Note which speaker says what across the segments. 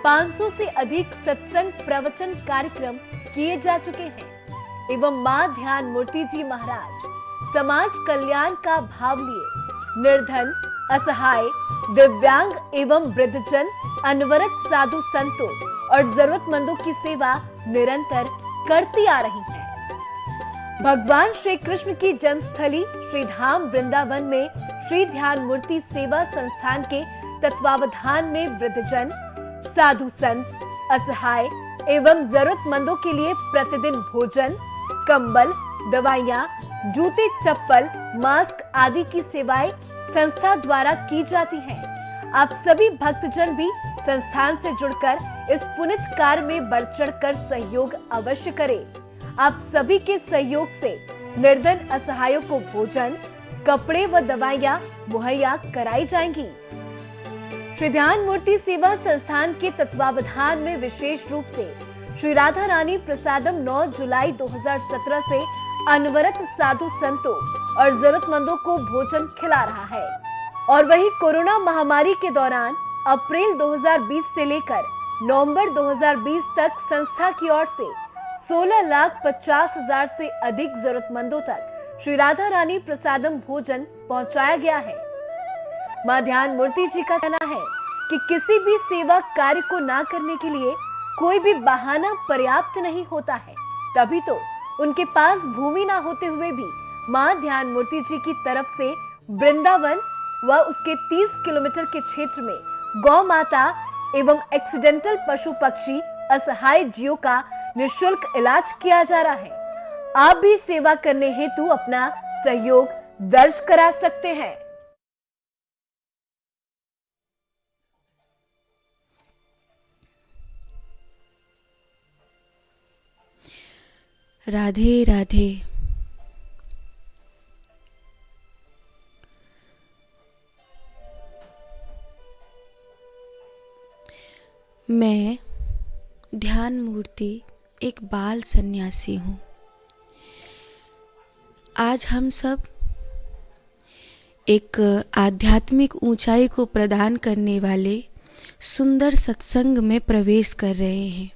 Speaker 1: 500 से अधिक सत्संग प्रवचन कार्यक्रम किए जा चुके हैं एवं मां ध्यान मूर्ति जी महाराज समाज कल्याण का भाव लिए निर्धन, असहाय, दिव्यांग एवं वृद्धजन, अनवरत साधु संतों और जरूरतमंदों की सेवा निरंतर करती आ रही है। भगवान श्री कृष्ण की जन्मस्थली श्री धाम वृंदावन में श्री ध्यान मूर्ति सेवा संस्थान के तत्वावधान में वृद्धजन, साधु संत, असहाय एवं जरूरतमंदों के लिए प्रतिदिन भोजन, कंबल, दवाइयां, जूते, चप्पल, मास्क आदि की सेवाएं संस्था द्वारा की जाती हैं। आप सभी भक्तजन भी संस्थान से जुड़कर इस पुनीत कार्य में बढ़ चढ़कर सहयोग अवश्य करें। आप सभी के सहयोग से निर्धन असहायों को भोजन, कपड़े व दवाइयां मुहैया कराई जाएंगी। श्री ध्यान मूर्ति सेवा संस्थान के तत्वावधान में विशेष रूप से श्री राधा रानी प्रसादम 9 जुलाई 2017 से अनवरत साधु संतों और जरूरतमंदों को भोजन खिला रहा है। और वहीं कोरोना महामारी के दौरान अप्रैल 2020 से लेकर नवंबर 2020 तक संस्था की ओर से 16,50,000 से अधिक जरूरतमंदों तक श्री राधा रानी प्रसादम भोजन पहुंचाया गया है। मां ध्यान मूर्ति जी का कहना है कि किसी भी सेवा कार्य को ना करने के लिए कोई भी बहाना पर्याप्त नहीं होता है, तभी तो उनके पास भूमि ना होते हुए भी मां ध्यान मूर्ति जी की तरफ से वृंदावन व उसके 30 किलोमीटर के क्षेत्र में गौ माता एवं एक्सीडेंटल पशु पक्षी, असहाय जीवों का निःशुल्क इलाज किया जा रहा है। आप भी सेवा करने हेतु अपना सहयोग दर्ज करा सकते हैं।
Speaker 2: राधे राधे। मैं ध्यान मूर्ति एक बाल सन्यासी हूँ। आज हम सब एक आध्यात्मिक ऊंचाई को प्रदान करने वाले सुंदर सत्संग में प्रवेश कर रहे हैं।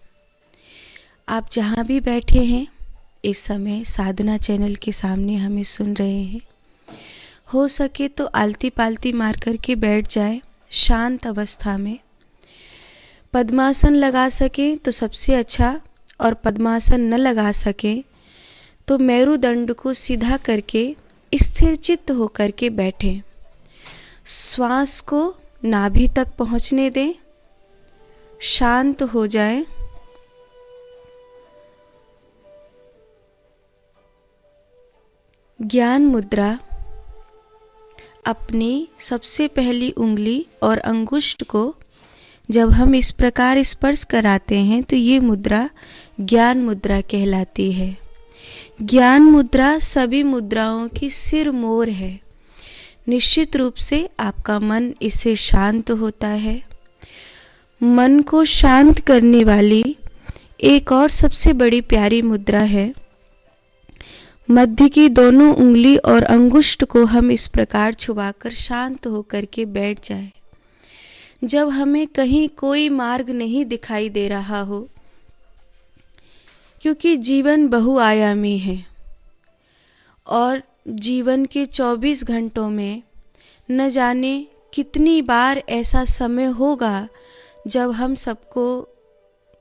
Speaker 2: आप जहाँ भी बैठे हैं इस समय साधना चैनल के सामने हमें सुन रहे हैं, हो सके तो आलती पालती मार करके बैठ जाएं शांत अवस्था में। पद्मासन लगा सकें तो सबसे अच्छा, और पद्मासन न लगा सकें तो मेरुदंड को सीधा करके स्थिर चित्त होकर के बैठें। श्वास को नाभि तक पहुंचने दें, शांत हो जाएं। ज्ञान मुद्रा अपनी सबसे पहली उंगली और अंगुष्ठ को जब हम इस प्रकार स्पर्श कराते हैं तो ये मुद्रा ज्ञान मुद्रा कहलाती है। ज्ञान मुद्रा सभी मुद्राओं की सिर मोर है। निश्चित रूप से आपका मन इससे शांत होता है। मन को शांत करने वाली एक और सबसे बड़ी प्यारी मुद्रा है। मध्य की दोनों उंगली और अंगुष्ठ को हम इस प्रकार छुपाकर शांत होकर के बैठ जाएं। जब हमें कहीं कोई मार्ग नहीं दिखाई दे रहा हो, क्योंकि जीवन बहुआयामी है और जीवन के 24 घंटों में न जाने कितनी बार ऐसा समय होगा जब हम सबको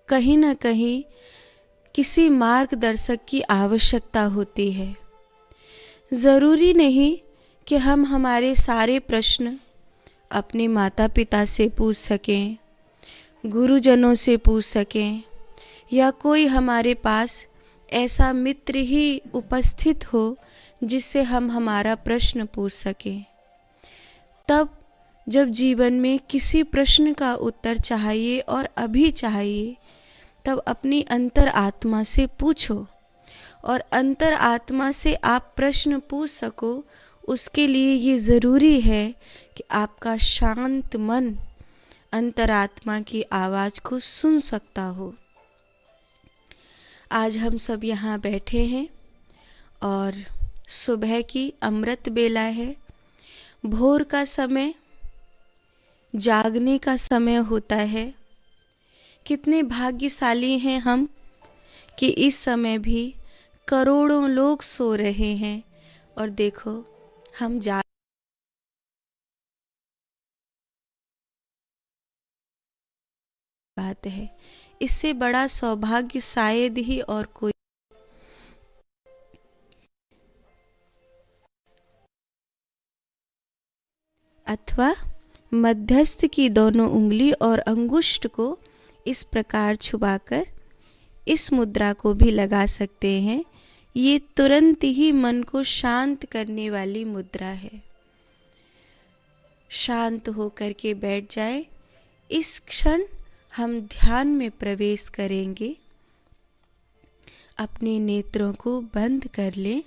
Speaker 2: कहीं न कहीं किसी मार्गदर्शक की आवश्यकता होती है। जरूरी नहीं कि हम हमारे सारे प्रश्न अपने माता पिता से पूछ सकें, गुरुजनों से पूछ सकें, या कोई हमारे पास ऐसा मित्र ही उपस्थित हो जिससे हम हमारा प्रश्न पूछ सकें। तब जब जीवन में किसी प्रश्न का उत्तर चाहिए और अभी चाहिए, तब अपनी अंतर आत्मा से पूछो, और अंतर आत्मा से आप प्रश्न पूछ सको, उसके लिए ये जरूरी है कि आपका शांत मन अंतरात्मा की आवाज को सुन सकता हो। आज हम सब यहाँ बैठे हैं और सुबह की अमृत बेला है। भोर का समय जागने का समय होता है। कितने भाग्यशाली हैं हम कि इस समय भी करोड़ों लोग सो रहे हैं और देखो हम जा बात है। इससे बड़ा सौभाग्य शायद ही और कोई। अथवा मध्यस्थ की दोनों उंगली और अंगुष्ठ को इस प्रकार छुपाकर इस मुद्रा को भी लगा सकते हैं। ये तुरंत ही मन को शांत करने वाली मुद्रा है। शांत होकर के बैठ जाए। इस क्षण हम ध्यान में प्रवेश करेंगे। अपने नेत्रों को बंद कर लें।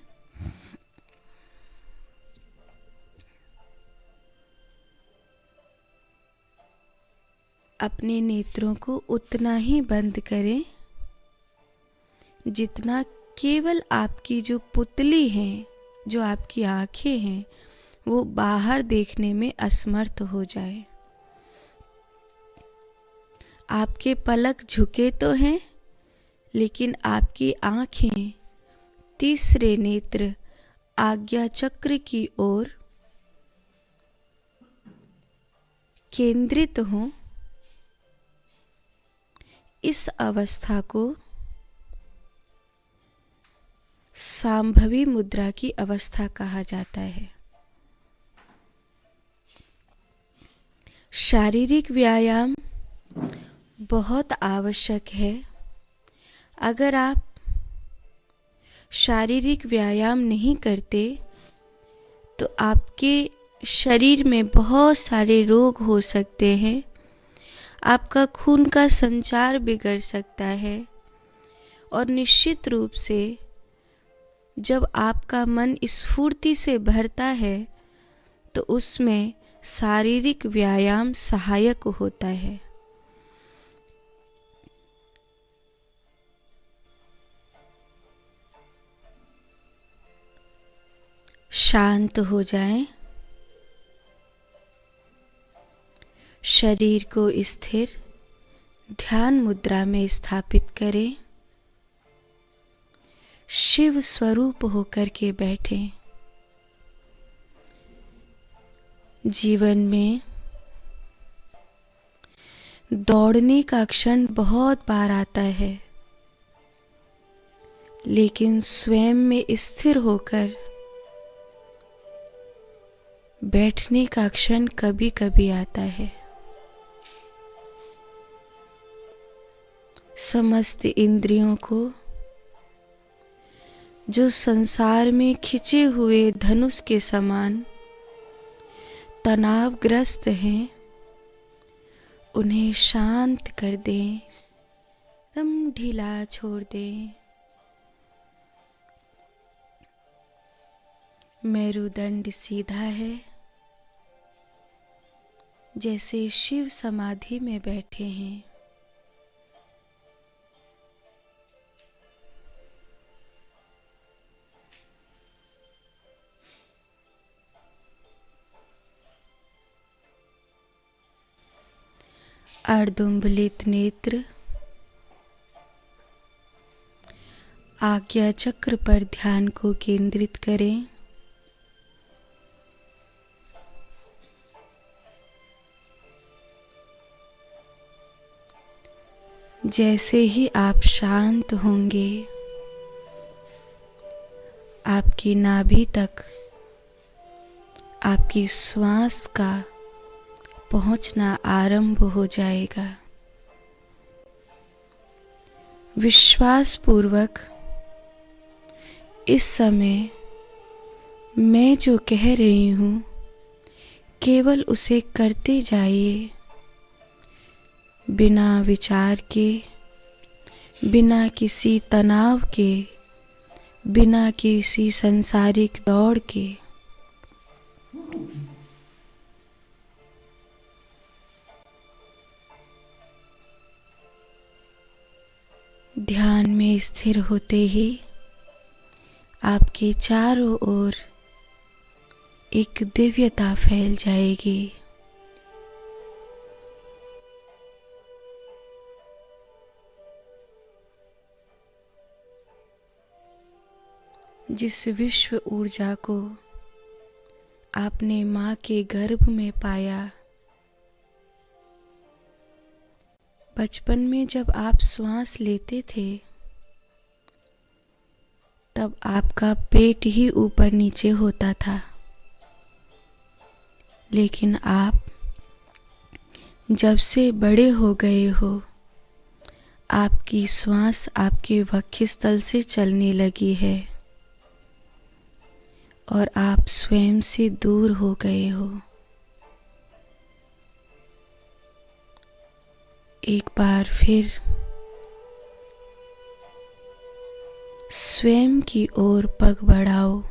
Speaker 2: अपने नेत्रों को उतना ही बंद करें जितना केवल आपकी जो पुतली है, जो आपकी आंखें हैं, वो बाहर देखने में असमर्थ हो जाए। आपके पलक झुके तो हैं, लेकिन आपकी आंखें तीसरे नेत्र आज्ञा चक्र की ओर केंद्रित हों। इस अवस्था को सांभवी मुद्रा की अवस्था कहा जाता है। शारीरिक व्यायाम बहुत आवश्यक है। अगर आप शारीरिक व्यायाम नहीं करते तो आपके शरीर में बहुत सारे रोग हो सकते हैं। आपका खून का संचार बिगड़ सकता है और निश्चित रूप से जब आपका मन स्फूर्ति से भरता है तो उसमें शारीरिक व्यायाम सहायक होता है। शांत हो जाएं। शरीर को स्थिर ध्यान मुद्रा में स्थापित करें। शिव स्वरूप होकर के बैठें। जीवन में दौड़ने का क्षण बहुत बार आता है, लेकिन स्वयं में स्थिर होकर बैठने का क्षण कभी कभी आता है। समस्त इंद्रियों को जो संसार में खिंचे हुए धनुष के समान तनावग्रस्त हैं, उन्हें शांत कर दें, दम ढीला छोड़ दें। मेरुदंड सीधा है, जैसे शिव समाधि में बैठे हैं। अर्धुंबलित नेत्र आज्ञा चक्र पर ध्यान को केंद्रित करें। जैसे ही आप शांत होंगे, आपकी नाभि तक आपकी श्वास का पहुंचना आरंभ हो जाएगा। विश्वास पूर्वक इस समय मैं जो कह रही हूं, केवल उसे करते जाइए, बिना विचार के, बिना किसी तनाव के, बिना किसी सांसारिक दौड़ के। ध्यान में स्थिर होते ही आपके चारों ओर एक दिव्यता फैल जाएगी। जिस विश्व ऊर्जा को आपने माँ के गर्भ में पाया, बचपन में जब आप श्वास लेते थे तब आपका पेट ही ऊपर नीचे होता था, लेकिन आप जब से बड़े हो गए हो, आपकी श्वास आपके वक्षस्थल से चलने लगी है और आप स्वयं से दूर हो गए हो। एक बार फिर स्वयं की ओर पग बढ़ाओ।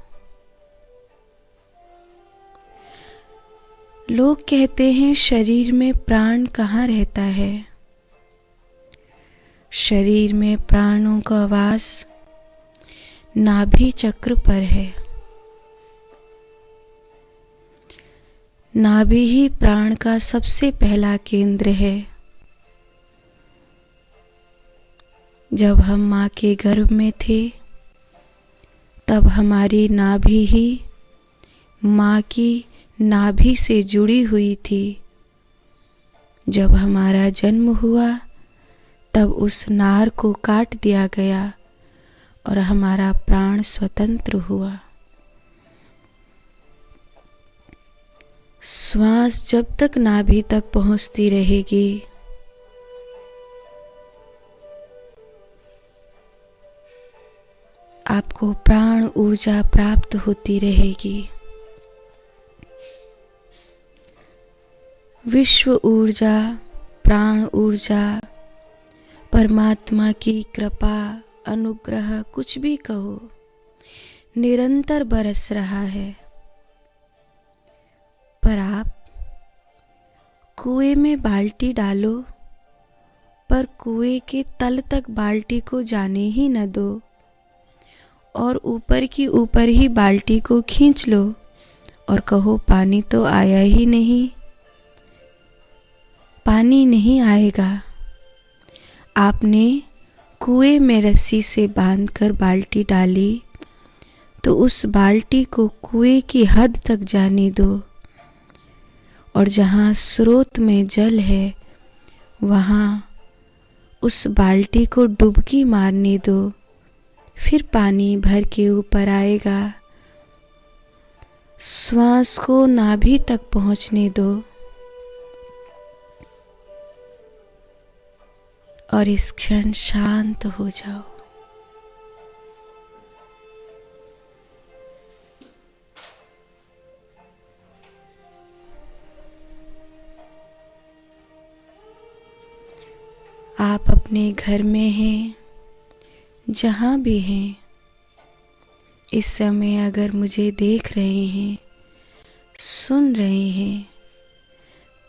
Speaker 2: लोग कहते हैं शरीर में प्राण कहाँ रहता है। शरीर में प्राणों का वास नाभि चक्र पर है। नाभि ही प्राण का सबसे पहला केंद्र है। जब हम माँ के गर्भ में थे तब हमारी नाभि ही माँ की नाभि से जुड़ी हुई थी। जब हमारा जन्म हुआ तब उस नार को काट दिया गया और हमारा प्राण स्वतंत्र हुआ। श्वास जब तक नाभि तक पहुंचती रहेगी, आपको प्राण ऊर्जा प्राप्त होती रहेगी। विश्व ऊर्जा, प्राण ऊर्जा, परमात्मा की कृपा, अनुग्रह, कुछ भी कहो, निरंतर बरस रहा है। पर आप कुएं में बाल्टी डालो, पर कुएं के तल तक बाल्टी को जाने ही न दो और ऊपर की ऊपर ही बाल्टी को खींच लो और कहो पानी तो आया ही नहीं। पानी नहीं आएगा। आपने कुएं में रस्सी से बांधकर बाल्टी डाली तो उस बाल्टी को कुएं की हद तक जाने दो और जहां स्रोत में जल है वहां उस बाल्टी को डुबकी मारने दो। फिर पानी भर के ऊपर आएगा। श्वास को नाभि तक पहुंचने दो और इस क्षण शांत हो जाओ। आप अपने घर में हैं, जहां भी हैं, इस समय अगर मुझे देख रहे हैं, सुन रहे हैं,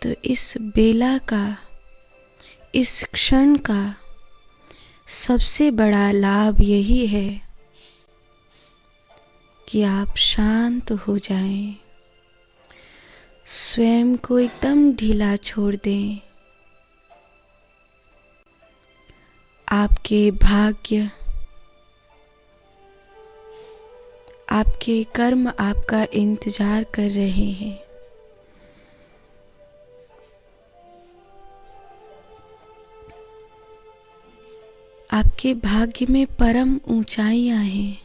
Speaker 2: तो इस बेला का, इस क्षण का सबसे बड़ा लाभ यही है कि आप शांत हो जाएं, स्वयं को एकदम ढीला छोड़ दें। आपके भाग्य, आपके कर्म आपका इंतजार कर रहे हैं। आपके भाग्य में परम ऊंचाइयां हैं।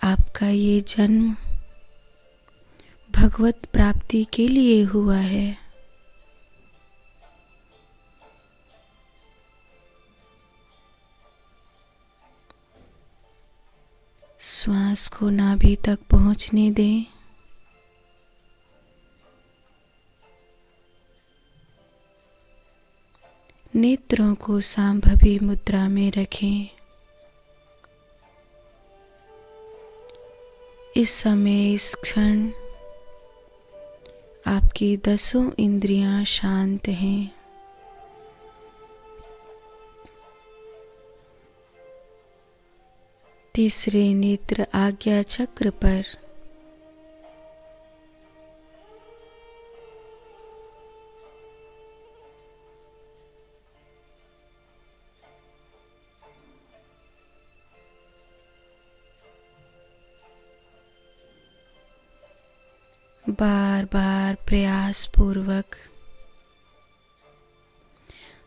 Speaker 2: आपका ये जन्म भगवत प्राप्ति के लिए हुआ है। श्वास को नाभि तक पहुंचने दें। नेत्रों को सांभवी मुद्रा में रखें। इस समय, इस क्षण आपकी 10 इंद्रियां शांत हैं। तीसरे नेत्र आज्ञा चक्र पर बार बार प्रयास पूर्वक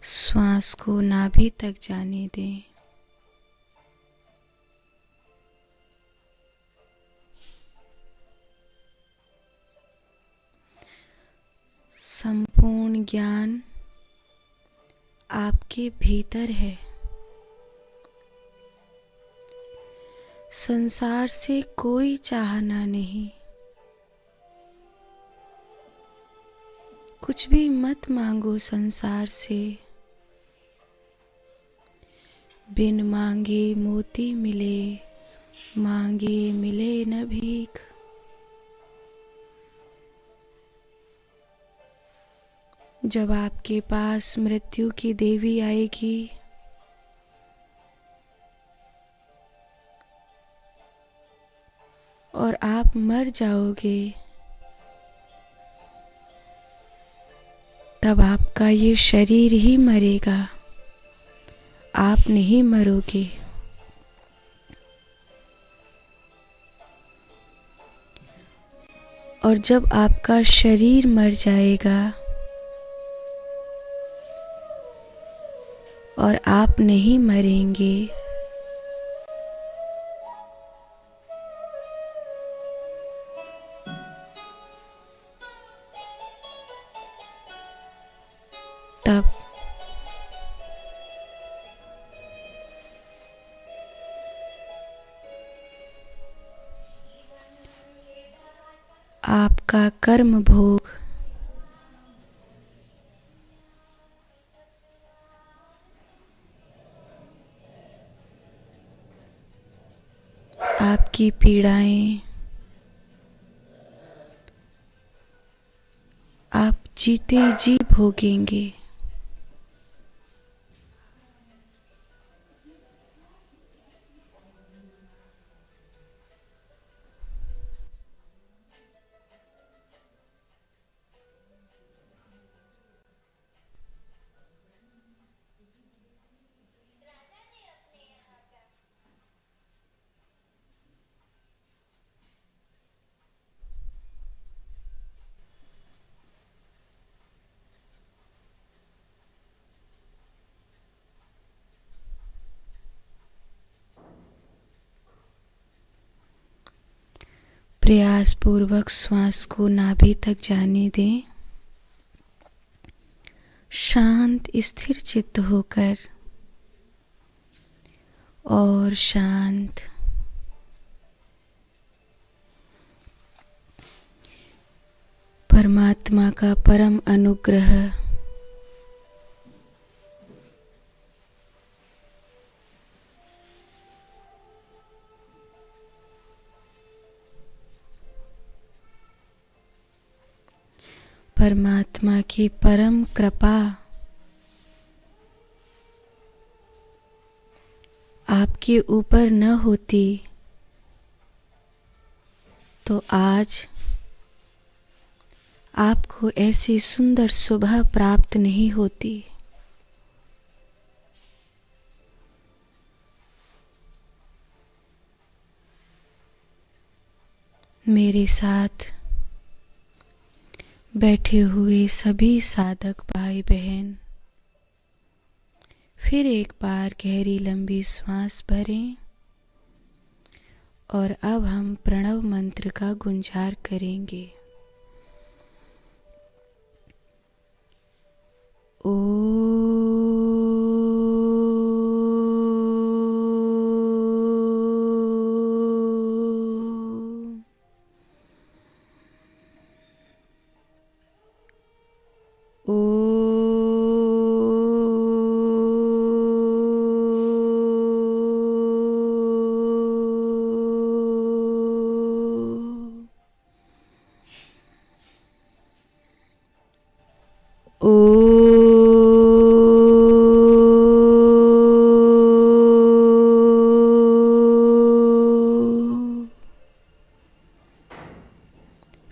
Speaker 2: श्वास को नाभि तक जाने दें। संपूर्ण ज्ञान आपके भीतर है। संसार से कोई चाहना नहीं। कुछ भी मत मांगो संसार से। बिन मांगे मोती मिले, मांगे मिले न भीख। जब आपके पास मृत्यु की देवी आएगी, और आप मर जाओगे, तब आपका ये शरीर ही मरेगा, आप नहीं मरोगे। और जब आपका शरीर मर जाएगा और आप नहीं मरेंगे, तब आपका कर्म भोग आपकी पीड़ाएं आप जीते जी भोगेंगे। प्रयास पूर्वक श्वास को नाभि तक जाने दें। शांत स्थिर चित्त होकर और शांत परमात्मा का परम अनुग्रह परमात्मा की परम कृपा आपके ऊपर न होती तो आज आपको ऐसी सुंदर सुबह प्राप्त नहीं होती। मेरे साथ बैठे हुए सभी साधक भाई बहन, फिर एक बार गहरी लंबी श्वास भरें और अब हम प्रणव मंत्र का गुंजार करेंगे।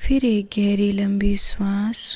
Speaker 2: फिर एक गहरी लंबी श्वास।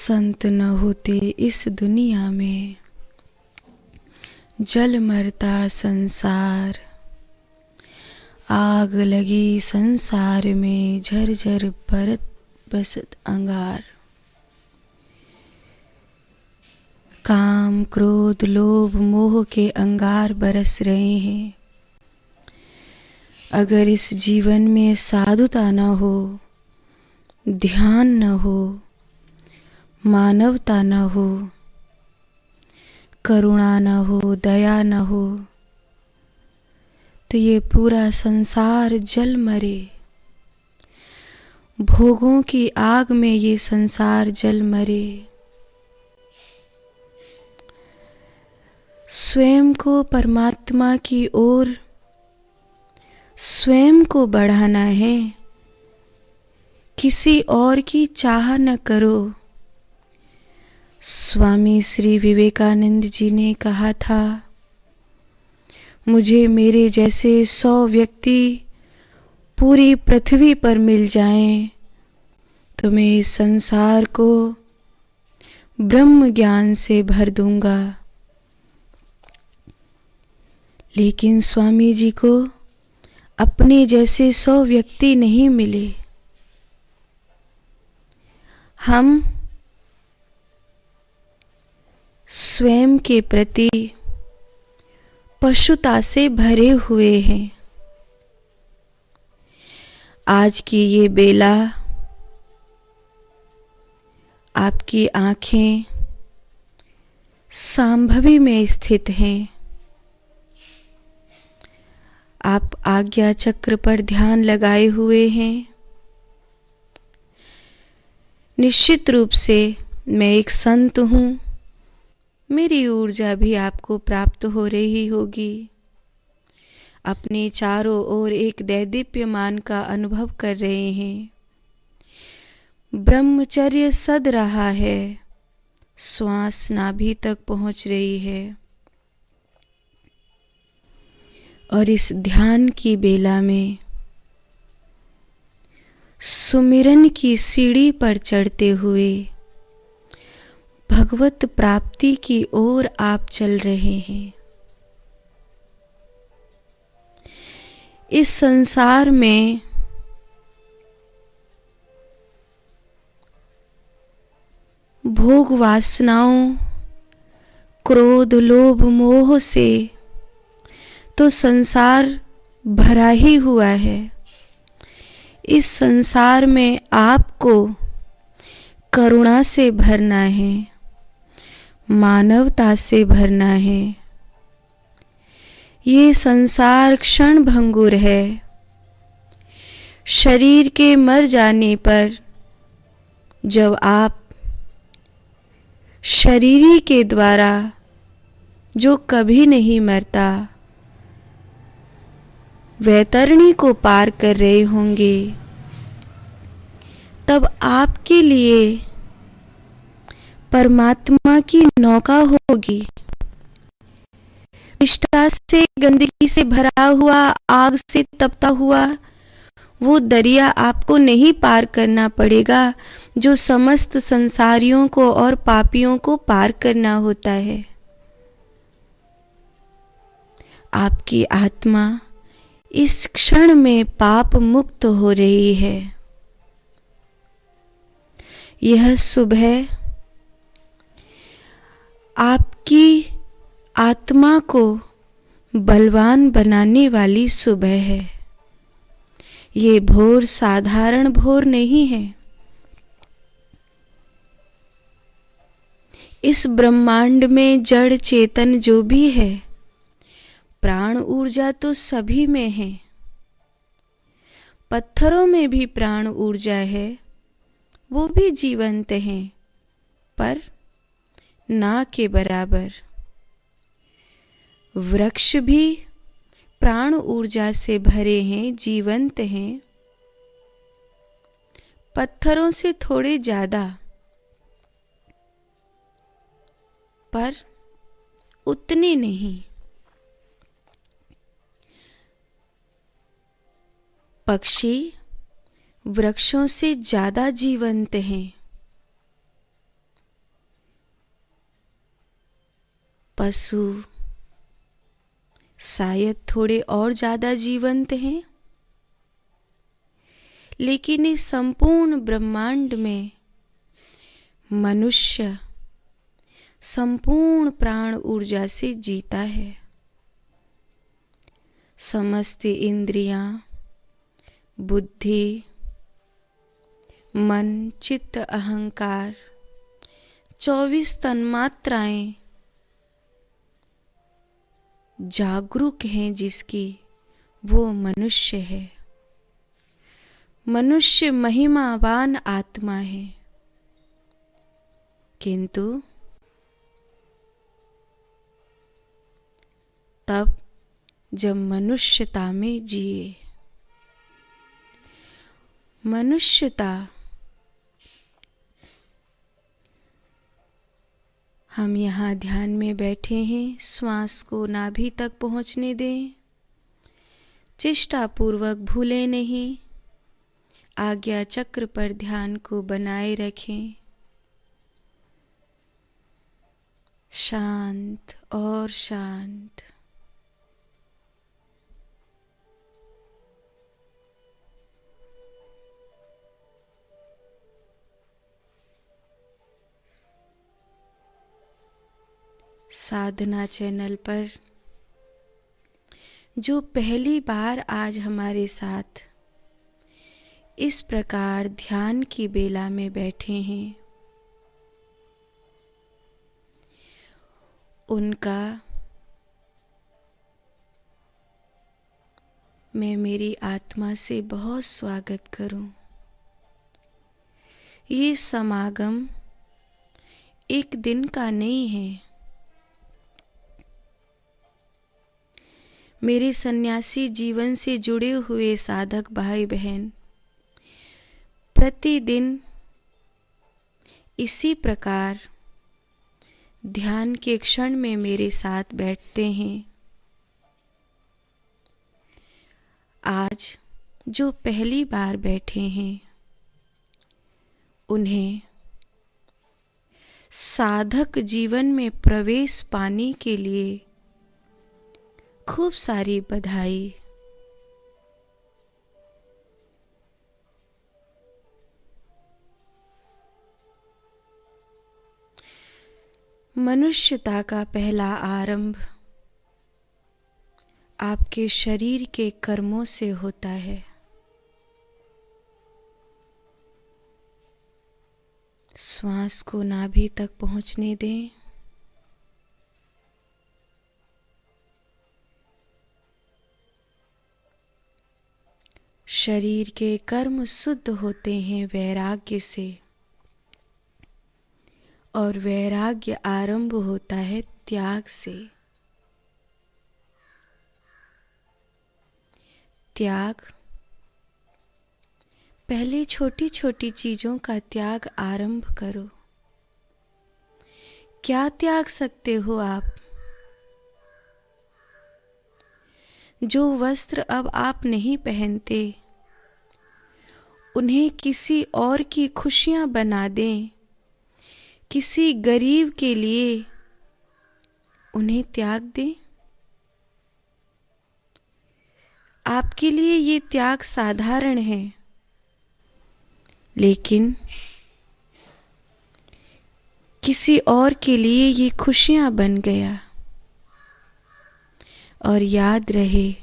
Speaker 2: संत न होते इस दुनिया में, जल मरता संसार। आग लगी संसार में, झरझर बरत बसत अंगार। काम क्रोध लोभ मोह के अंगार बरस रहे हैं। अगर इस जीवन में साधुता न हो, ध्यान न हो, मानवता न हो, करुणा न हो, दया न हो, तो ये पूरा संसार जल मरे। भोगों की आग में ये संसार जल मरे। स्वयं को परमात्मा की ओर स्वयं को बढ़ाना है, किसी और की चाह न करो। स्वामी श्री विवेकानंद जी ने कहा था, मुझे मेरे जैसे 100 व्यक्ति पूरी पृथ्वी पर मिल जाएं, तो मैं इस संसार को ब्रह्म ज्ञान से भर दूंगा। लेकिन स्वामी जी को अपने जैसे 100 व्यक्ति नहीं मिले। हम स्वयं के प्रति पशुता से भरे हुए हैं। आज की ये बेला, आपकी आंखें सांभवी में स्थित हैं। आप आज्ञा चक्र पर ध्यान लगाए हुए हैं। निश्चित रूप से मैं एक संत हूं, मेरी ऊर्जा भी आपको प्राप्त हो रही होगी। अपने चारों ओर एक दैदीप्यमान का अनुभव कर रहे हैं। ब्रह्मचर्य सद रहा है, श्वास नाभि तक पहुंच रही है। और इस ध्यान की बेला में सुमिरन की सीढ़ी पर चढ़ते हुए भगवत प्राप्ति की ओर आप चल रहे हैं। इस संसार में भोग वासनाओं, क्रोध लोभ मोह से तो संसार भरा ही हुआ है। इस संसार में आपको करुणा से भरना है, मानवता से भरना है। ये संसार क्षण भंगुर है। शरीर के मर जाने पर जब आप शरीरी के द्वारा, जो कभी नहीं मरता, वैतरणी को पार कर रहे होंगे, तब आपके लिए परमात्मा की नौका होगी। विष्ठा से, गंदगी से भरा हुआ, आग से तपता हुआ वो दरिया आपको नहीं पार करना पड़ेगा, जो समस्त संसारियों को और पापियों को पार करना होता है। आपकी आत्मा इस क्षण में पाप मुक्त हो रही है। यह सुबह आपकी आत्मा को बलवान बनाने वाली सुबह है। ये भोर साधारण भोर नहीं है। इस ब्रह्मांड में जड़ चेतन जो भी है, प्राण ऊर्जा तो सभी में है। पत्थरों में भी प्राण ऊर्जा है, वो भी जीवंत हैं, पर ना के बराबर। वृक्ष भी प्राण ऊर्जा से भरे हैं, जीवंत हैं, पत्थरों से थोड़े ज्यादा, पर उतने नहीं। पक्षी वृक्षों से ज्यादा जीवंत हैं। पशु शायद थोड़े और ज्यादा जीवंत हैं, लेकिन इस संपूर्ण ब्रह्मांड में मनुष्य संपूर्ण प्राण ऊर्जा से जीता है। समस्त इंद्रियां, बुद्धि, मन, चित्त, अहंकार, 24 तन्मात्राएं जागरूक हैं जिसकी, वो मनुष्य है। मनुष्य महिमावान आत्मा है, किंतु तब जब मनुष्यता में जिए। मनुष्यता हम यहाँ ध्यान में बैठे हैं, श्वास को नाभि तक पहुँचने दें, चेष्टा पूर्वक भूलें नहीं, आज्ञा चक्र पर ध्यान को बनाए रखें। शांत और शांत। साधना चैनल पर जो पहली बार आज हमारे साथ इस प्रकार ध्यान की बेला में बैठे हैं, उनका मैं मेरी आत्मा से बहुत स्वागत करूं। ये समागम एक दिन का नहीं है। मेरे सन्यासी जीवन से जुड़े हुए साधक भाई बहन प्रतिदिन इसी प्रकार ध्यान के क्षण में मेरे साथ बैठते हैं। आज जो पहली बार बैठे हैं, उन्हें साधक जीवन में प्रवेश पाने के लिए खूब सारी बधाई। मनुष्यता का पहला आरंभ आपके शरीर के कर्मों से होता है। श्वास को नाभि तक पहुंचने दें। शरीर के कर्म शुद्ध होते हैं वैराग्य से, और वैराग्य आरंभ होता है त्याग से। त्याग, पहले छोटी छोटी चीजों का त्याग आरंभ करो। क्या त्याग सकते हो आप? जो वस्त्र अब आप नहीं पहनते, उन्हें किसी और की खुशियां बना दें, किसी गरीब के लिए उन्हें त्याग दें। आपके लिए ये त्याग साधारण है, लेकिन किसी और के लिए ये खुशियां बन गया। और याद रहे,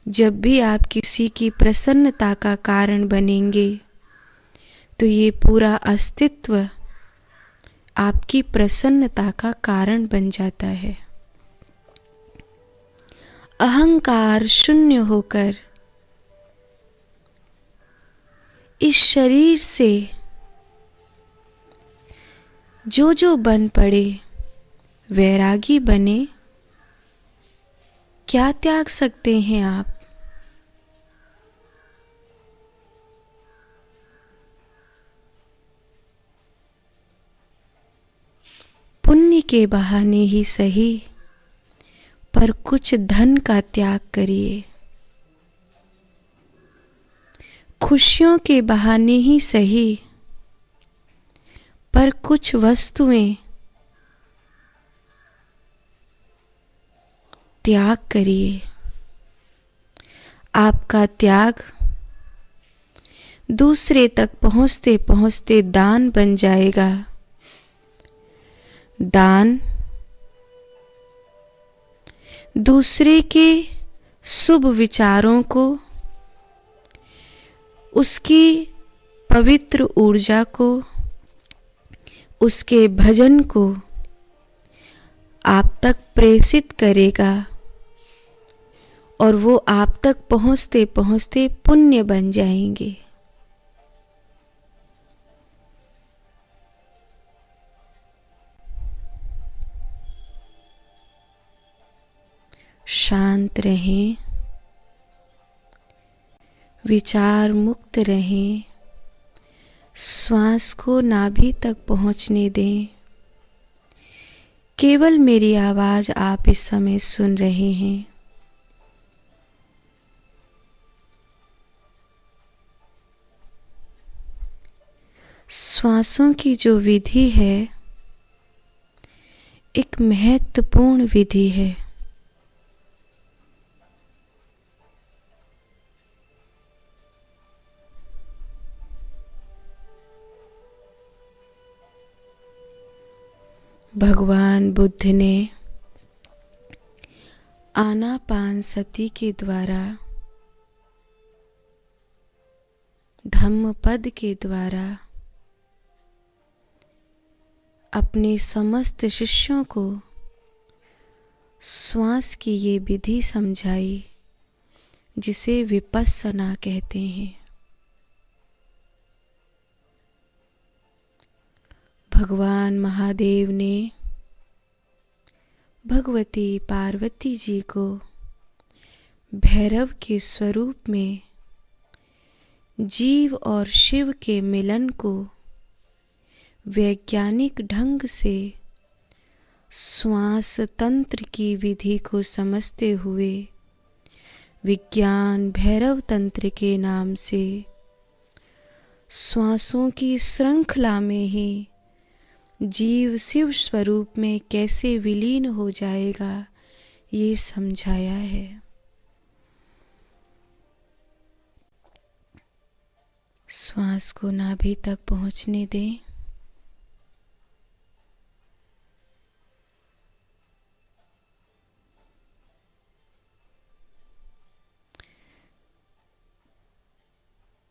Speaker 2: जब भी आप किसी की प्रसन्नता का कारण बनेंगे, तो ये पूरा अस्तित्व आपकी प्रसन्नता का कारण बन जाता है। अहंकार शून्य होकर इस शरीर से जो जो बन पड़े, वैरागी बने। क्या त्याग सकते हैं आप? पुण्य के बहाने ही सही, पर कुछ धन का त्याग करिए। खुशियों के बहाने ही सही, पर कुछ वस्तुएं त्याग करिए। आपका त्याग दूसरे तक पहुंचते पहुंचते दान बन जाएगा। दान दूसरे के शुभ विचारों को, उसकी पवित्र ऊर्जा को, उसके भजन को आप तक प्रेषित करेगा और वो आप तक पहुंचते पहुंचते पुण्य बन जाएंगे। शांत रहें, विचार मुक्त रहें, श्वास को नाभि तक पहुंचने दें। केवल मेरी आवाज आप इस समय सुन रहे हैं। श्वासों की जो विधि है एक महत्वपूर्ण विधि है। भगवान बुद्ध ने आनापानसति के द्वारा, धम्मपद के द्वारा अपने समस्त शिष्यों को श्वास की ये विधि समझाई जिसे विपस्सना कहते हैं। भगवान महादेव ने भगवती पार्वती जी को भैरव के स्वरूप में जीव और शिव के मिलन को वैज्ञानिक ढंग से श्वास तंत्र की विधि को समझते हुए विज्ञान भैरव तंत्र के नाम से श्वासों की श्रृंखला में ही जीव शिव स्वरूप में कैसे विलीन हो जाएगा ये समझाया है। श्वास को नाभि तक पहुंचने दें।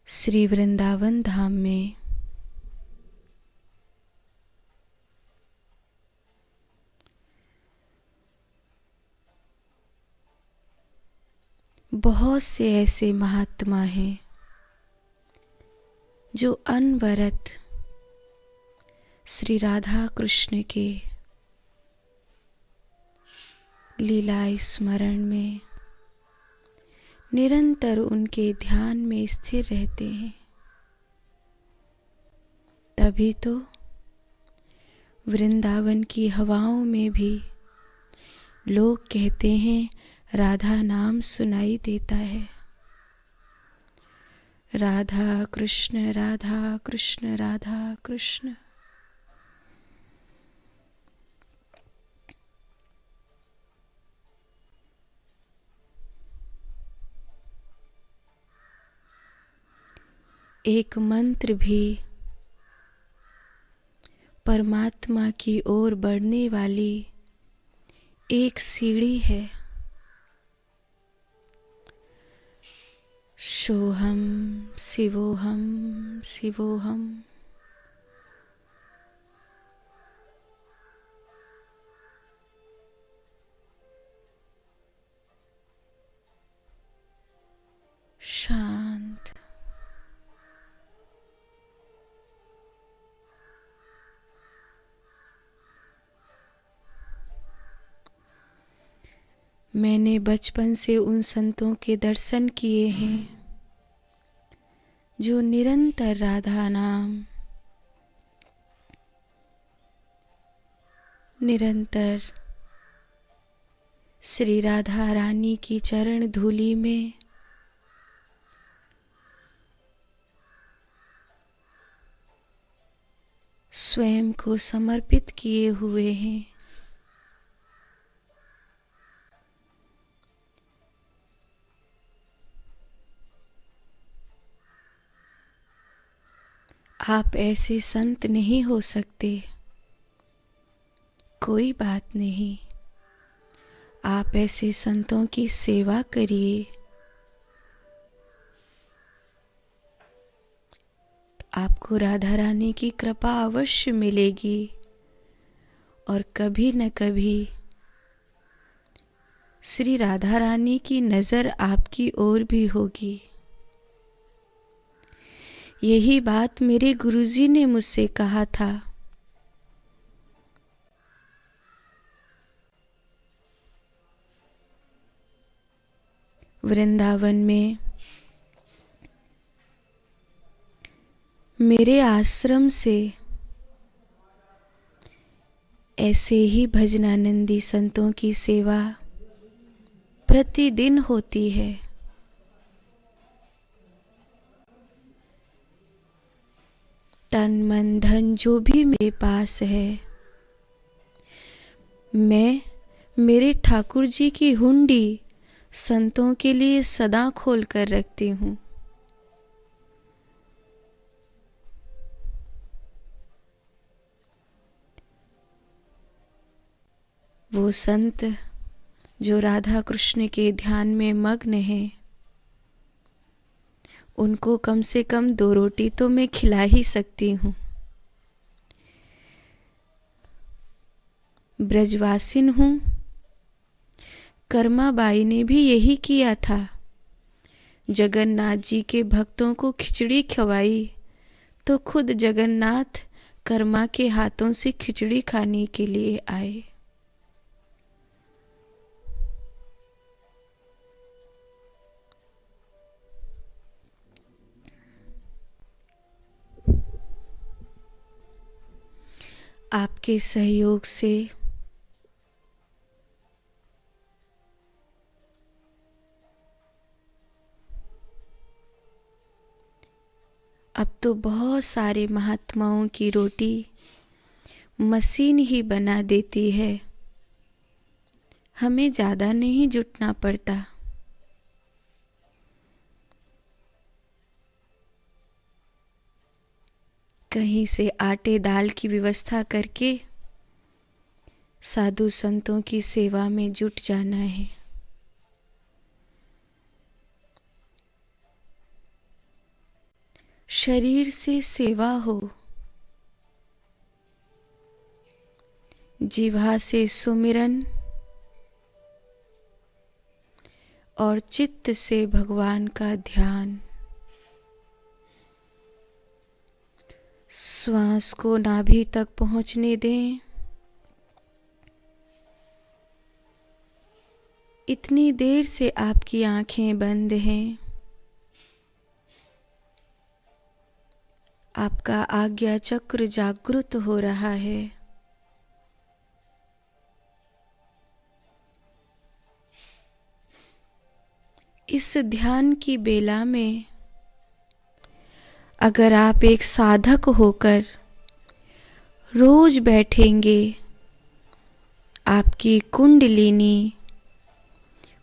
Speaker 2: श्री वृंदावन धाम में बहुत से ऐसे महात्मा हैं जो अनवरत श्री राधा कृष्ण के लीला स्मरण में निरंतर उनके ध्यान में स्थिर रहते हैं। तभी तो वृंदावन की हवाओं में भी लोग कहते हैं राधा नाम सुनाई देता है। राधा कृष्ण राधा कृष्ण राधा कृष्ण। एक मंत्र भी परमात्मा की ओर बढ़ने वाली एक सीढ़ी है। सोहम शिवोहम शिवोहम। शांत। मैंने बचपन से उन संतों के दर्शन किए हैं जो निरंतर राधा नाम, निरंतर श्री राधा रानी की चरण धूलि में स्वयं को समर्पित किए हुए हैं। आप ऐसे संत नहीं हो सकते। कोई बात नहीं, आप ऐसे संतों की सेवा करिए। आपको राधा रानी की कृपा अवश्य मिलेगी और कभी न कभी श्री राधा रानी की नजर आपकी ओर भी होगी। यही बात मेरे गुरुजी ने मुझसे कहा था। वृंदावन में मेरे आश्रम से ऐसे ही भजनानंदी संतों की सेवा प्रतिदिन होती है। तन मन धन जो भी मेरे पास है, मैं मेरे ठाकुर जी की हुंडी संतों के लिए सदा खोल कर रखती हूँ। वो संत जो राधा कृष्ण के ध्यान में मग्न हैं, उनको कम से कम 2 रोटी तो मैं खिला ही सकती हूँ। ब्रजवासिन हूँ। कर्माबाई ने भी यही किया था। जगन्नाथ जी के भक्तों को खिचड़ी खवाई तो खुद जगन्नाथ कर्मा के हाथों से खिचड़ी खाने के लिए आए। आपके सहयोग से अब तो बहुत सारे महात्माओं की रोटी मशीन ही बना देती है। हमें ज्यादा नहीं जुटना पड़ता। कहीं से आटे दाल की व्यवस्था करके साधु संतों की सेवा में जुट जाना है। शरीर से सेवा हो, जिह्वा से सुमिरन और चित्त से भगवान का ध्यान। श्वास को नाभि तक पहुंचने दें। इतनी देर से आपकी आंखें बंद हैं। आपका आज्ञा चक्र जागृत हो रहा है। इस ध्यान की बेला में अगर आप एक साधक होकर रोज बैठेंगे, आपकी कुंडलिनी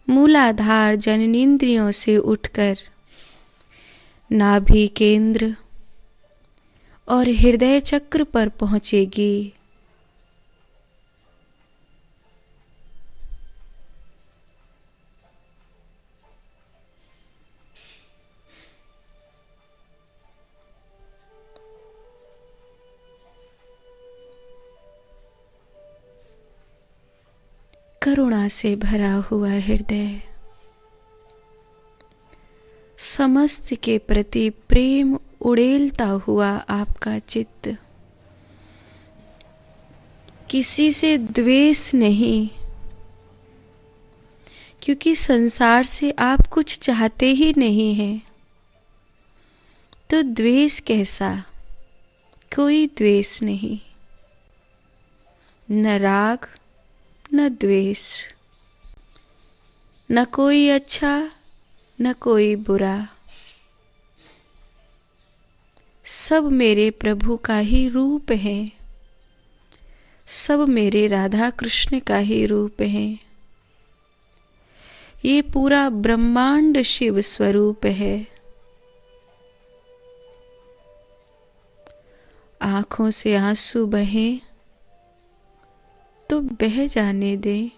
Speaker 2: मूलाधार जननेंद्रियों से उठकर नाभि केंद्र और हृदय चक्र पर पहुंचेगी। करुणा से भरा हुआ हृदय, समस्त के प्रति प्रेम उड़ेलता हुआ आपका चित्त, किसी से द्वेष नहीं, क्योंकि संसार से आप कुछ चाहते ही नहीं हैं। तो द्वेष कैसा? कोई द्वेष नहीं, न राग न द्वेष, न कोई अच्छा न कोई बुरा। सब मेरे प्रभु का ही रूप है, सब मेरे राधा कृष्ण का ही रूप है। ये पूरा ब्रह्मांड शिव स्वरूप है। आंखों से आंसू बहें तो बह जाने दें।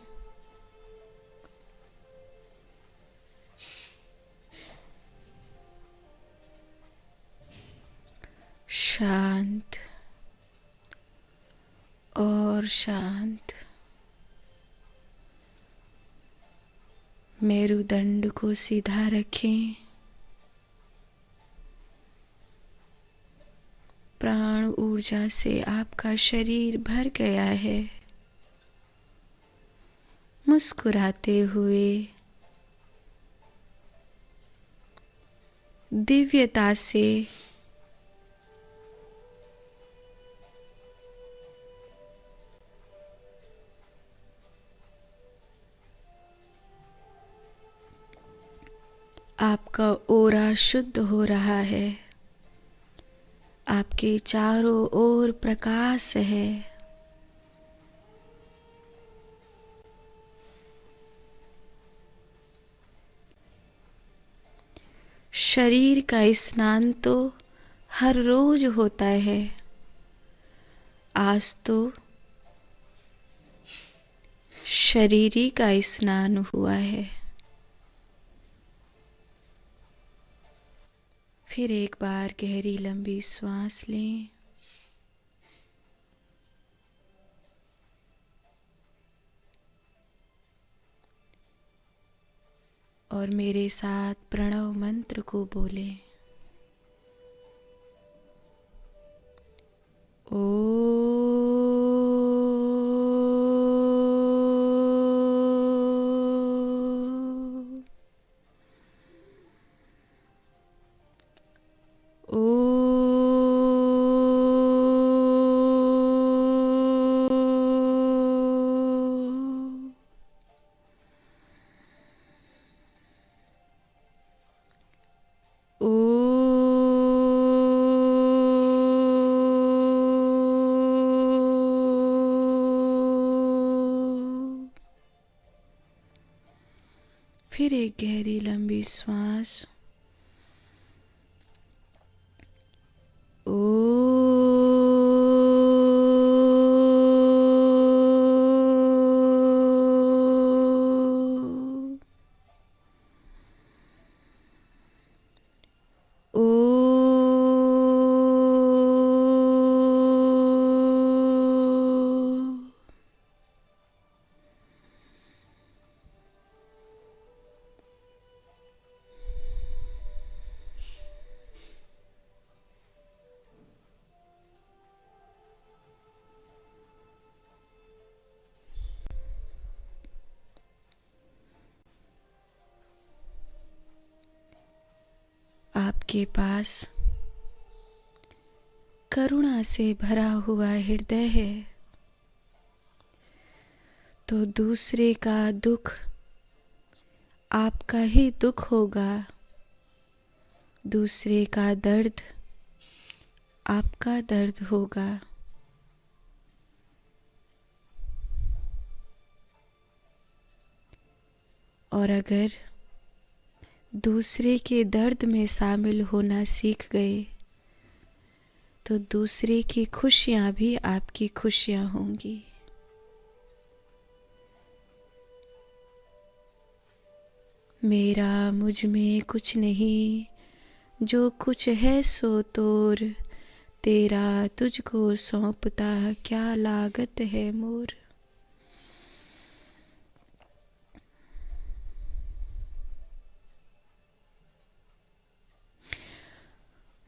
Speaker 2: शांत और शांत। मेरुदंड को सीधा रखें। प्राण ऊर्जा से आपका शरीर भर गया है। मुस्कुराते हुए दिव्यता से आपका ओरा शुद्ध हो रहा है। आपके चारों ओर प्रकाश है। शरीर का स्नान तो हर रोज होता है। आज तो शरीरी का स्नान हुआ है। फिर एक बार गहरी लंबी सांस लें। और मेरे साथ प्रणव मंत्र को बोलें। फिर एक गहरी लंबी श्वास। आपके पास करुणा से भरा हुआ हृदय है, तो दूसरे का दुख आपका ही दुख होगा। दूसरे का दर्द आपका दर्द होगा। और अगर दूसरे के दर्द में शामिल होना सीख गए तो दूसरे की खुशियां भी आपकी खुशियां होंगी। मेरा मुझ में कुछ नहीं, जो कुछ है सो तोर, तेरा तुझको सौंपता क्या लागत है मोर।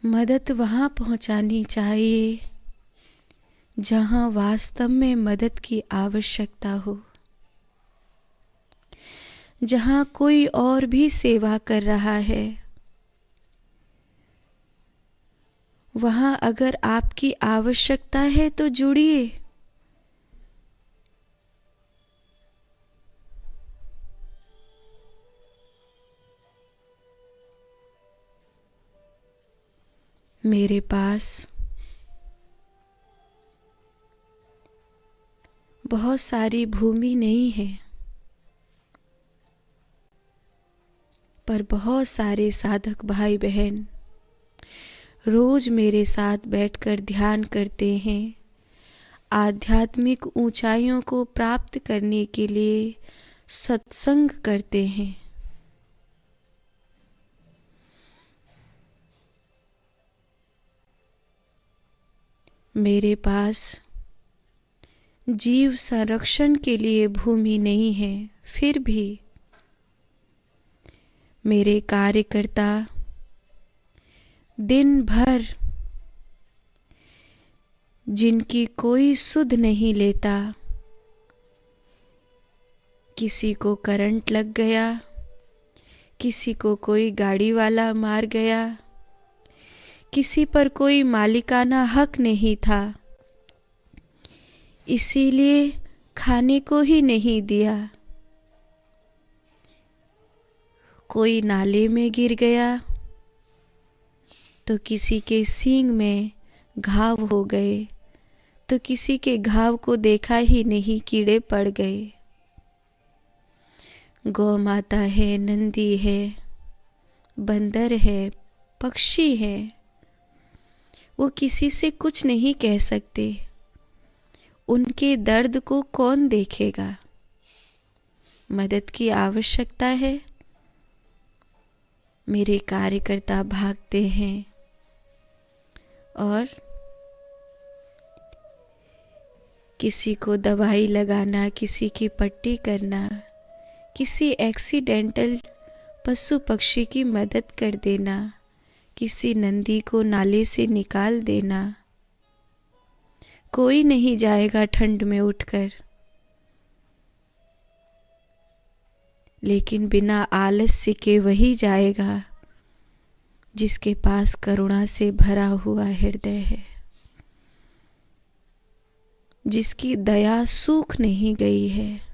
Speaker 2: मदद वहां पहुंचानी चाहिए जहां वास्तव में मदद की आवश्यकता हो। जहां कोई और भी सेवा कर रहा है, वहां अगर आपकी आवश्यकता है तो जुड़िए। मेरे पास बहुत सारी भूमि नहीं है, पर बहुत सारे साधक भाई बहन रोज मेरे साथ बैठकर ध्यान करते हैं, आध्यात्मिक ऊंचाइयों को प्राप्त करने के लिए सत्संग करते हैं। मेरे पास जीव संरक्षण के लिए भूमि नहीं है, फिर भी मेरे कार्यकर्ता दिन भर जिनकी कोई सुध नहीं लेता, किसी को करंट लग गया, किसी को कोई गाड़ी वाला मार गया, किसी पर कोई मालिकाना हक नहीं था, इसीलिए खाने को ही नहीं दिया, कोई नाले में गिर गया तो किसी के सींग में घाव हो गए, तो किसी के घाव को देखा ही नहीं, कीड़े पड़ गए। गौ माता है, नंदी है, बंदर है, पक्षी है, वो किसी से कुछ नहीं कह सकते। उनके दर्द को कौन देखेगा? मदद की आवश्यकता है, मेरे कार्यकर्ता भागते हैं और किसी को दवाई लगाना, किसी की पट्टी करना, किसी एक्सीडेंटल पशु पक्षी की मदद कर देना, किसी नंदी को नाले से निकाल देना। कोई नहीं जाएगा ठंड में उठकर, लेकिन बिना आलस्य के वही जाएगा जिसके पास करुणा से भरा हुआ हृदय है, जिसकी दया सूख नहीं गई है।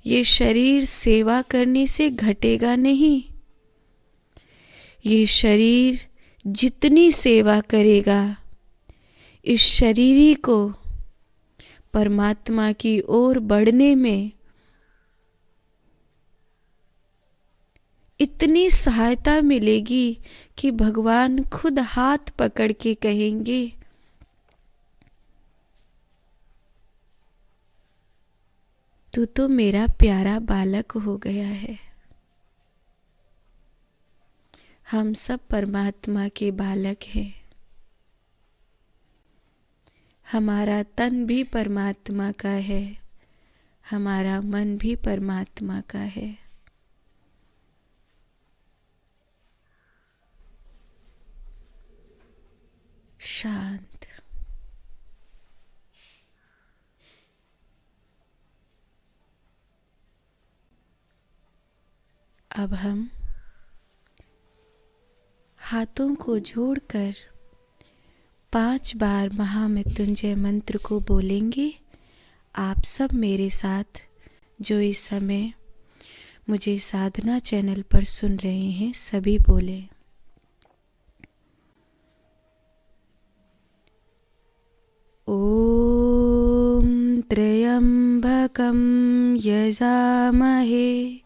Speaker 2: ये शरीर सेवा करने से घटेगा नहीं, ये शरीर जितनी सेवा करेगा, इस शरीर ही को परमात्मा की ओर बढ़ने में इतनी सहायता मिलेगी कि भगवान खुद हाथ पकड़ के कहेंगे, तू तो मेरा प्यारा बालक हो गया है। हम सब परमात्मा के बालक हैं। हमारा तन भी परमात्मा का है, हमारा मन भी परमात्मा का है। शांत। अब हम हाथों को जोड़कर 5 बार महामृत्युंजय मंत्र को बोलेंगे। आप सब मेरे साथ जो इस समय मुझे साधना चैनल पर सुन रहे हैं, सभी बोलें। ओम त्र्यंबकं यजामहे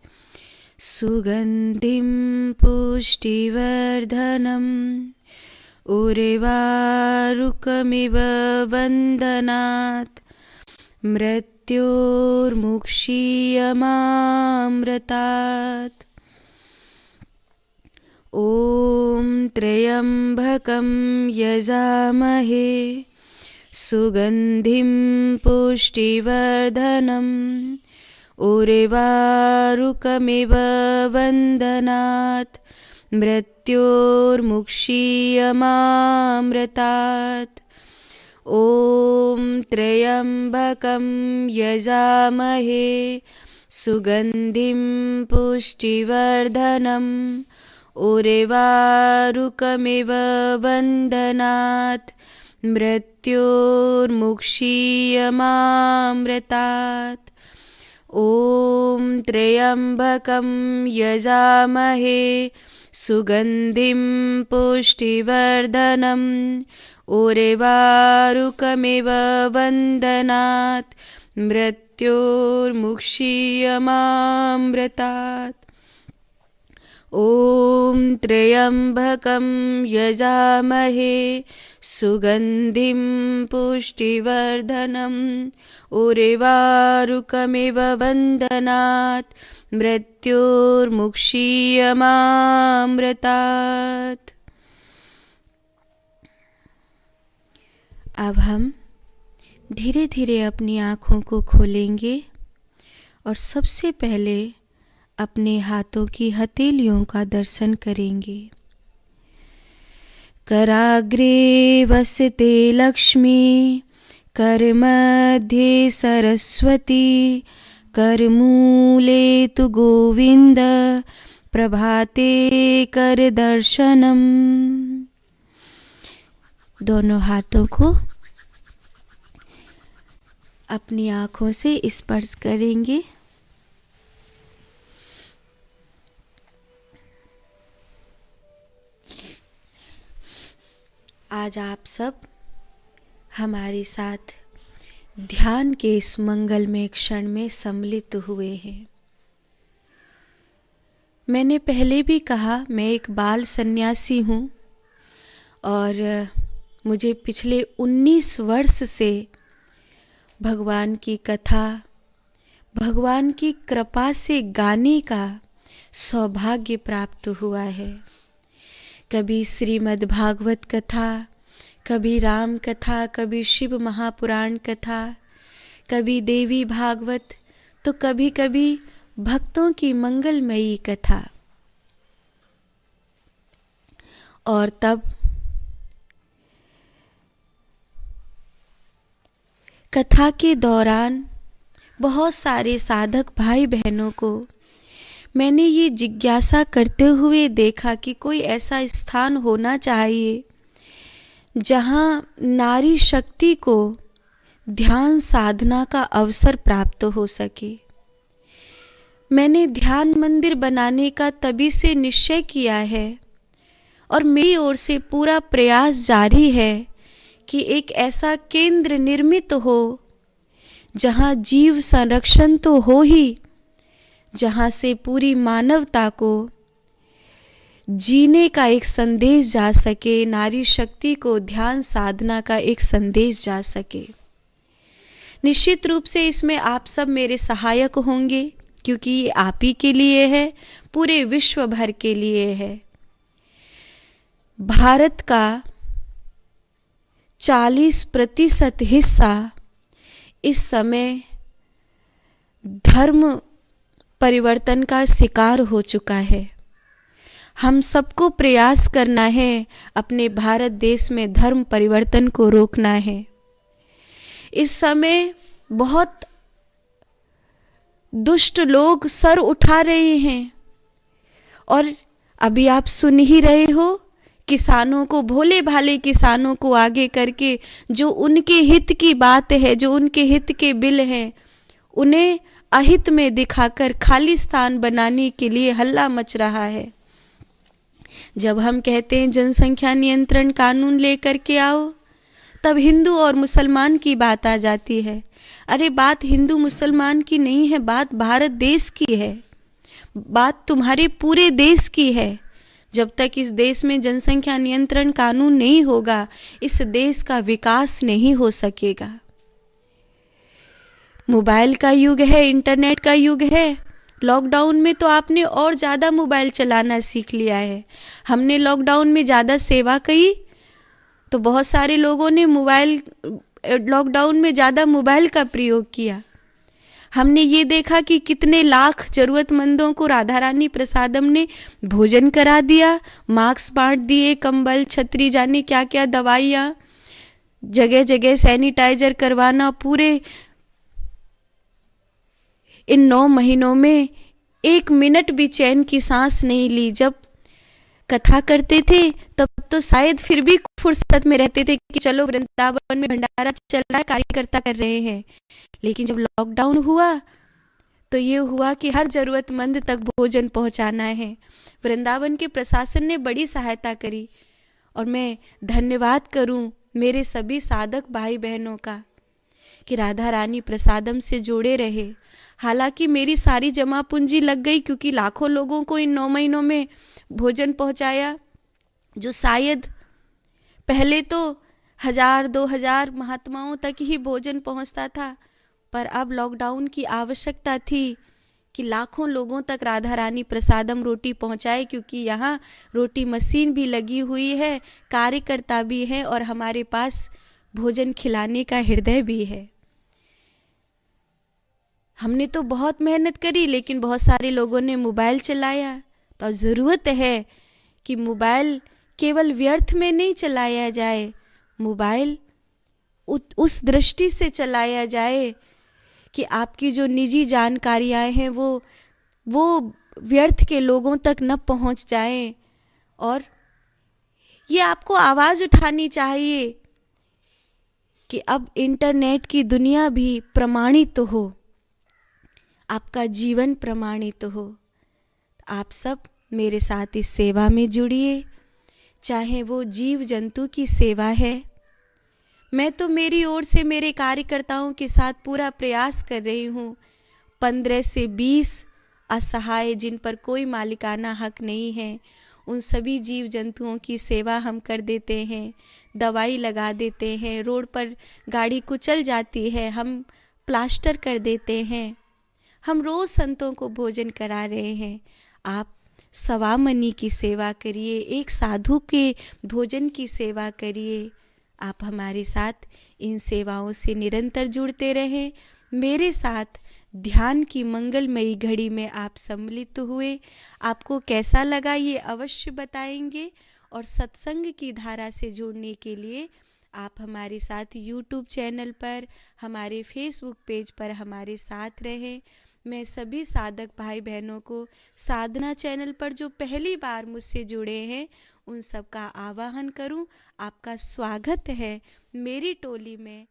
Speaker 2: सुगंधिं पुष्टिवर्धनम् उर्वारुकमिव बन्धनात् मृत्योर्मुक्षीयमामृतात्। ॐ त्र्यंबकं यजामहे सुगंधिं पुष्टिवर्धनम् उर्वारुकमिव बन्धनात् मृत्योर्मुक्षीयमामृतात्। ॐ त्र्यंबकं यजामहे सुगंधिं पुष्टिवर्धनम् उर्वारुकमिव बन्धनात् मृत्योर्मुक्षीयमामृतात्। ॐ त्र्यंबकं यजामहे सुगंधिं पुष्टिवर्धनम् उर्वारुकमिव बन्धनात् मृत्योर्मुक्षीयमामृतात्। ॐ त्र्यम्बकं यजामहे सुगन्धिं पुष्टिवर्धनम् उर्वारुकमिव वन्दनात् मृत्योर्मुक्षीयमामृतात्। अब हम धीरे धीरे अपनी आँखों को खोलेंगे और सबसे पहले अपने हाथों की हथेलियों का दर्शन करेंगे। कराग्रे वसते लक्ष्मी, करमध्ये सरस्वती, करमूले तु गोविंद, प्रभाते कर दर्शनम। दोनों हाथों को अपनी आँखों से स्पर्श करेंगे। आज आप सब हमारे साथ ध्यान के इस मंगलमय क्षण में सम्मिलित हुए हैं। मैंने पहले भी कहा, मैं एक बाल सन्यासी हूँ और मुझे पिछले 19 वर्ष से भगवान की कथा, भगवान की कृपा से गाने का सौभाग्य प्राप्त हुआ है। कभी श्रीमद् भागवत कथा, कभी राम कथा, कभी शिव महापुराण कथा, कभी देवी भागवत, तो कभी कभी भक्तों की मंगलमयी कथा। और तब कथा के दौरान बहुत सारे साधक भाई बहनों को मैंने ये जिज्ञासा करते हुए देखा कि कोई ऐसा स्थान होना चाहिए जहां नारी शक्ति को ध्यान साधना का अवसर प्राप्त हो सके। मैंने ध्यान मंदिर बनाने का तभी से निश्चय किया है और मेरी ओर से पूरा प्रयास जारी है कि एक ऐसा केंद्र निर्मित हो जहां जीव संरक्षण तो हो ही, जहां से पूरी मानवता को जीने का एक संदेश जा सके, नारी शक्ति को ध्यान साधना का एक संदेश जा सके। निश्चित रूप से इसमें आप सब मेरे सहायक होंगे, क्योंकि ये आप ही के लिए है, पूरे विश्व भर के लिए है। भारत का 40% हिस्सा इस समय धर्म परिवर्तन का शिकार हो चुका है। हम सबको प्रयास करना है, अपने भारत देश में धर्म परिवर्तन को रोकना है। इस समय बहुत दुष्ट लोग सर उठा रहे हैं और अभी आप सुन ही रहे हो, किसानों को, भोले भाले किसानों को आगे करके जो उनके हित की बात है, जो उनके हित के बिल हैं, उन्हें अहित में दिखाकर खालिस्तान बनाने के लिए हल्ला मच रहा है। जब हम कहते हैं जनसंख्या नियंत्रण कानून लेकर के आओ, तब हिंदू और मुसलमान की बात आ जाती है। अरे बात हिंदू मुसलमान की नहीं है, बात भारत देश की है, बात तुम्हारे पूरे देश की है। जब तक इस देश में जनसंख्या नियंत्रण कानून नहीं होगा, इस देश का विकास नहीं हो सकेगा। मोबाइल का युग है, इंटरनेट का युग है। लॉकडाउन में तो आपने और ज्यादा मोबाइल चलाना सीख लिया है। हमने लॉकडाउन में ज्यादा सेवा की, तो बहुत सारे लोगों ने लॉकडाउन में ज्यादा मोबाइल का प्रयोग किया। हमने ये देखा कि कितने लाख जरूरतमंदों को राधा रानी प्रसादम ने भोजन करा दिया, मास्क बांट दिए, कंबल, छतरी, जाने क्या क्या दवाइयां, जगह जगह सैनिटाइजर करवाना। पूरे इन 9 महीनों में 1 मिनट भी चैन की सांस नहीं ली। जब कथा करते थे तब तो शायद फिर भी फुर्सत में रहते थे कि चलो वृंदावन में भंडारा चल रहा है, कार्यकर्ता कर रहे हैं। लेकिन जब लॉकडाउन हुआ तो ये हुआ कि हर जरूरतमंद तक भोजन पहुंचाना है। वृंदावन के प्रशासन ने बड़ी सहायता करी और मैं धन्यवाद करूं मेरे सभी साधक भाई बहनों का कि राधा रानी प्रसादम से जुड़े रहे, हालांकि मेरी सारी जमा पूंजी लग गई, क्योंकि लाखों लोगों को इन 9 महीनों में भोजन पहुंचाया, जो शायद पहले तो 1000-2000 महात्माओं तक ही भोजन पहुंचता था, पर अब लॉकडाउन की आवश्यकता थी कि लाखों लोगों तक राधा रानी प्रसादम रोटी पहुंचाए, क्योंकि यहाँ रोटी मशीन भी लगी हुई है, कार्यकर्ता भी है और हमारे पास भोजन खिलाने का हृदय भी है। हमने तो बहुत मेहनत करी, लेकिन बहुत सारे लोगों ने मोबाइल चलाया। तो ज़रूरत है कि मोबाइल केवल व्यर्थ में नहीं चलाया जाए, मोबाइल उस दृष्टि से चलाया जाए कि आपकी जो निजी जानकारियां हैं वो व्यर्थ के लोगों तक न पहुंच जाएं। और ये आपको आवाज उठानी चाहिए कि अब इंटरनेट की दुनिया भी प्रमाणित हो, आपका जीवन प्रमाणित हो। आप सब मेरे साथ इस सेवा में जुड़िए, चाहे वो जीव जंतु की सेवा है। मैं तो मेरी ओर से मेरे कार्यकर्ताओं के साथ पूरा प्रयास कर रही हूँ। 15 से 20 असहाय, जिन पर कोई मालिकाना हक नहीं है, उन सभी जीव जंतुओं की सेवा हम कर देते हैं, दवाई लगा देते हैं। रोड पर गाड़ी कुचल जाती है, हम प्लास्टर कर देते हैं। हम रोज संतों को भोजन करा रहे हैं। आप सवामनी की सेवा करिए, एक साधु के भोजन की सेवा करिए। आप हमारे साथ इन सेवाओं से निरंतर जुड़ते रहें। मेरे साथ ध्यान की मंगलमयी घड़ी में आप सम्मिलित हुए। आपको कैसा लगा ये अवश्य बताएंगे, और सत्संग की धारा से जुड़ने के लिए आप हमारे साथ YouTube चैनल पर, हमारे Facebook पेज पर हमारे साथ रहें। मैं सभी साधक भाई बहनों को साधना चैनल पर जो पहली बार मुझसे जुड़े हैं, उन सब का आवाहन करूं। आपका स्वागत है मेरी टोली में।